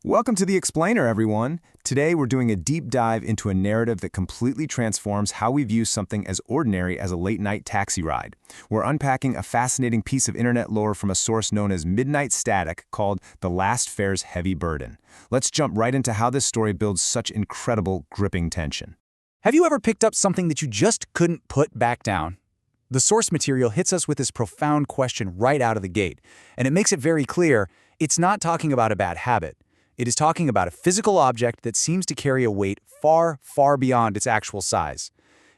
Welcome to The Explainer, everyone. Today we're doing a deep dive into a narrative that completely transforms how we view something as ordinary as a late-night taxi ride. We're unpacking a fascinating piece of internet lore from a source known as Midnight Static called The Last Fare's Heavy Burden. Let's jump right into how this story builds such incredible, gripping tension. Have you ever picked up something that you just couldn't put back down? The source material hits us with this profound question right out of the gate, and it makes it very clear it's not talking about a bad habit. It is talking about a physical object that seems to carry a weight far, far beyond its actual size.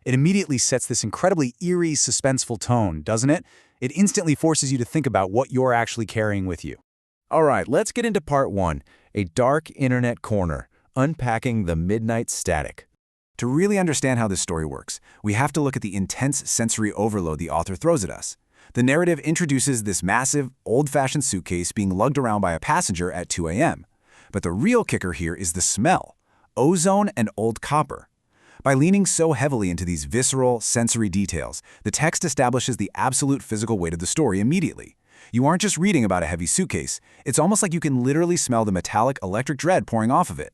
It immediately sets this incredibly eerie, suspenseful tone, doesn't it? It instantly forces you to think about what you're actually carrying with you. All right, let's get into part one, a dark internet corner, unpacking the Midnight Static. To really understand how this story works, we have to look at the intense sensory overload the author throws at us. The narrative introduces this massive, old-fashioned suitcase being lugged around by a passenger at 2 a.m. But the real kicker here is the smell, ozone and old copper. By leaning so heavily into these visceral, sensory details, the text establishes the absolute physical weight of the story immediately. You aren't just reading about a heavy suitcase, it's almost like you can literally smell the metallic electric dread pouring off of it.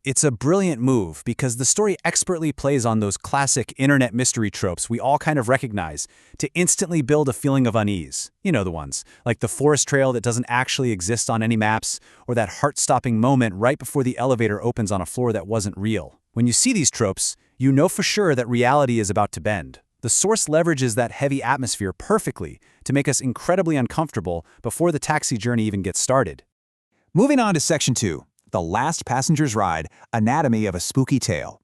It's a brilliant move because the story expertly plays on those classic internet mystery tropes we all kind of recognize to instantly build a feeling of unease. You know the ones, like the forest trail that doesn't actually exist on any maps, or that heart-stopping moment right before the elevator opens on a floor that wasn't real. When you see these tropes, you know for sure that reality is about to bend. The source leverages that heavy atmosphere perfectly to make us incredibly uncomfortable before the taxi journey even gets started. Moving on to Section 2. The Last Passenger's Ride, Anatomy of a Spooky Tale.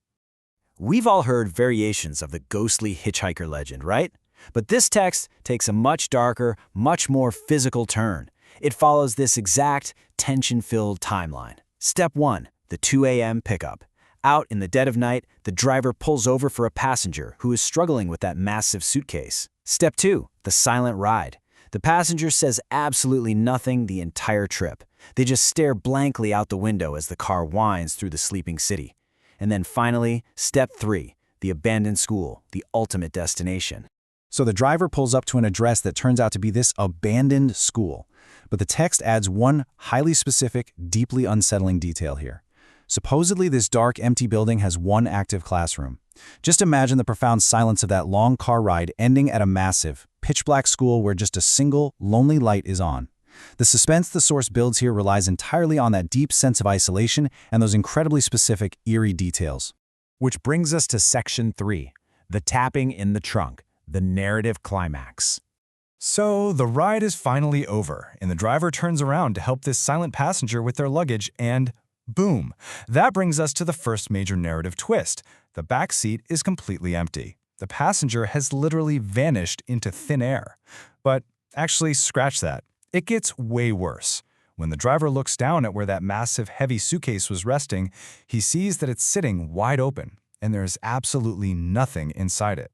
We've all heard variations of the ghostly hitchhiker legend, right? But this text takes a much darker, much more physical turn. It follows this exact tension-filled timeline. Step 1, the 2 a.m. pickup. Out in the dead of night, the driver pulls over for a passenger who is struggling with that massive suitcase. Step 2, the silent ride. The passenger says absolutely nothing the entire trip. They just stare blankly out the window as the car winds through the sleeping city. And then finally, Step 3, the abandoned school, the ultimate destination. So the driver pulls up to an address that turns out to be this abandoned school. But the text adds one highly specific, deeply unsettling detail here. Supposedly, this dark, empty building has one active classroom. Just imagine the profound silence of that long car ride ending at a massive, pitch-black school where just a single, lonely light is on. The suspense the source builds here relies entirely on that deep sense of isolation and those incredibly specific, eerie details. Which brings us to Section 3, the tapping in the trunk, the narrative climax. So the ride is finally over, and the driver turns around to help this silent passenger with their luggage, and boom! That brings us to the first major narrative twist. The back seat is completely empty. The passenger has literally vanished into thin air. But actually, scratch that. It gets way worse. When the driver looks down at where that massive, heavy suitcase was resting, he sees that it's sitting wide open, and there is absolutely nothing inside it.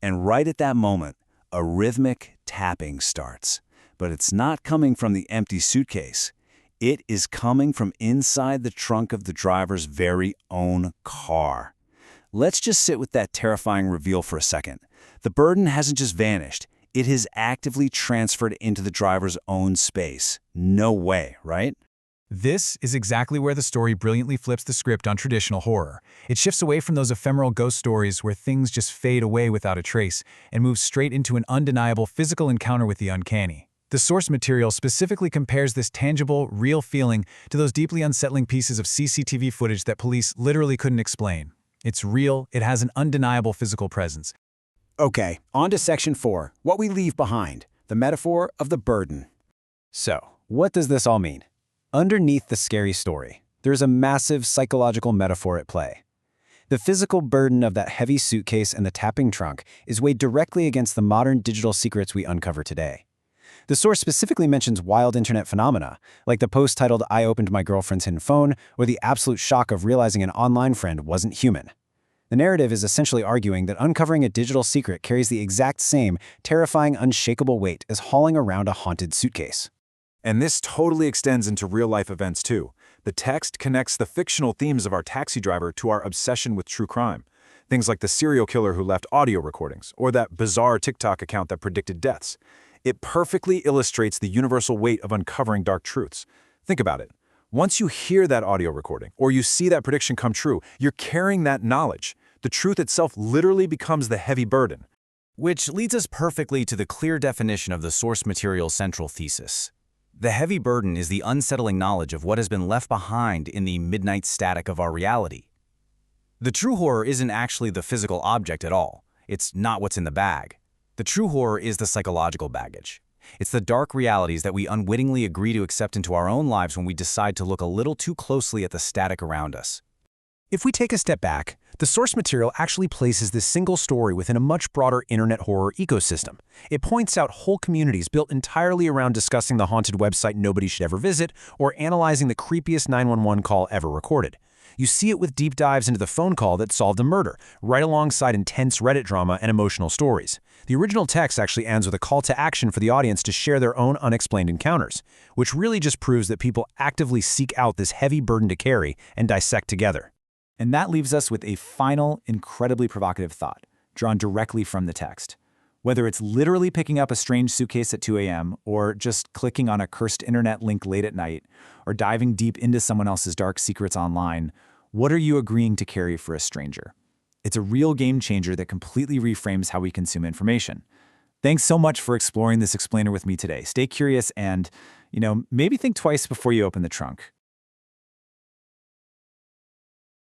And right at that moment, a rhythmic tapping starts. But it's not coming from the empty suitcase. It is coming from inside the trunk of the driver's very own car. Let's just sit with that terrifying reveal for a second. The burden hasn't just vanished. It has actively transferred into the driver's own space. No way, right? This is exactly where the story brilliantly flips the script on traditional horror. It shifts away from those ephemeral ghost stories where things just fade away without a trace and moves straight into an undeniable physical encounter with the uncanny. The source material specifically compares this tangible, real feeling to those deeply unsettling pieces of CCTV footage that police literally couldn't explain. It's real, it has an undeniable physical presence. Okay, on to Section 4, what we leave behind, the metaphor of the burden. So, what does this all mean? Underneath the scary story, there's a massive psychological metaphor at play. The physical burden of that heavy suitcase and the tapping trunk is weighed directly against the modern digital secrets we uncover today. The source specifically mentions wild internet phenomena, like the post titled "I opened my girlfriend's hidden phone," or the absolute shock of realizing an online friend wasn't human. The narrative is essentially arguing that uncovering a digital secret carries the exact same terrifying, unshakable weight as hauling around a haunted suitcase. And this totally extends into real-life events too. The text connects the fictional themes of our taxi driver to our obsession with true crime. Things like the serial killer who left audio recordings, or that bizarre TikTok account that predicted deaths. It perfectly illustrates the universal weight of uncovering dark truths. Think about it. Once you hear that audio recording, or you see that prediction come true, you're carrying that knowledge. The truth itself literally becomes the heavy burden. Which leads us perfectly to the clear definition of the source material's central thesis. The heavy burden is the unsettling knowledge of what has been left behind in the midnight static of our reality. The true horror isn't actually the physical object at all. It's not what's in the bag. The true horror is the psychological baggage. It's the dark realities that we unwittingly agree to accept into our own lives when we decide to look a little too closely at the static around us. If we take a step back, the source material actually places this single story within a much broader internet horror ecosystem. It points out whole communities built entirely around discussing the haunted website nobody should ever visit or analyzing the creepiest 911 call ever recorded. You see it with deep dives into the phone call that solved a murder, right alongside intense Reddit drama and emotional stories. The original text actually ends with a call to action for the audience to share their own unexplained encounters, which really just proves that people actively seek out this heavy burden to carry and dissect together. And that leaves us with a final, incredibly provocative thought, drawn directly from the text. Whether it's literally picking up a strange suitcase at 2 a.m., or just clicking on a cursed internet link late at night, or diving deep into someone else's dark secrets online, what are you agreeing to carry for a stranger? It's a real game changer that completely reframes how we consume information. Thanks so much for exploring this explainer with me today. Stay curious and, maybe think twice before you open the trunk.